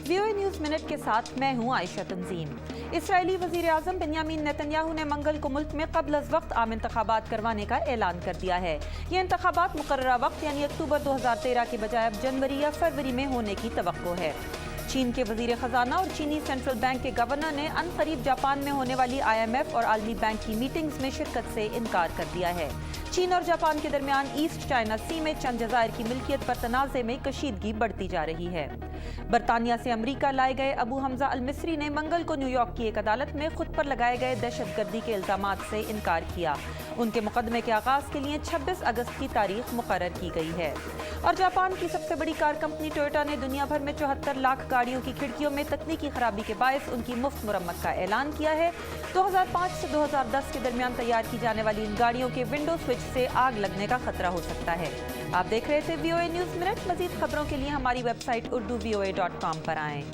VOA news minute के साथ मैं हूं आयशा तंजीम। इसराइली वज़ीर आज़म बेंयामीन नेतन्याहू ने मंगल को मुल्क में क़ब्ल अज़ वक्त आम इंतख़ाबात करवाने का ऐलान कर दिया है। ये इंतख़ाबात मुक़र्ररा वक्त यानी अक्टूबर 2013 के बजाय अब जनवरी या फरवरी में होने की तवक्को है। चीन के वज़ीर ख़ज़ाना और चीनी सेंट्रल बैंक के गवर्नर ने अनक़रीब जापान में होने वाली IMF और आलमी बैंक की मीटिंग्स में शिरकत से इनकार कर दिया है। चीन और जापान के दरमियान ईस्ट चाइना सी में चंद जज़ायर की मिल्कियत पर तनाज़े में कशीदगी बढ़ती जा रही है। बरतानिया से अमरीका लाए गए अबू हमजा अल मिस्री ने मंगल को न्यूयॉर्क की एक अदालत में खुद पर लगाए गए दहशतगर्दी के इल्ज़ामात से इनकार किया। उनके मुकदमे के आगाज़ के लिए 26 अगस्त की तारीख मुकर्रर की गई है। और जापान की सबसे बड़ी कार कंपनी टोयोटा ने दुनिया भर में 74 लाख गाड़ियों की खिड़कियों में तकनीकी खराबी के बायस उनकी मुफ्त मुरम्मत का ऐलान किया है। 2005 से 2010 के दरमियान तैयार की जाने वाली इन गाड़ियों के विंडो स्विच से आग लगने का खतरा हो सकता है। आप देख रहे थे VOA न्यूज़ मिनट। मज़ीद खबरों के लिए हमारी वेबसाइट urduvoa.com पर आएँ।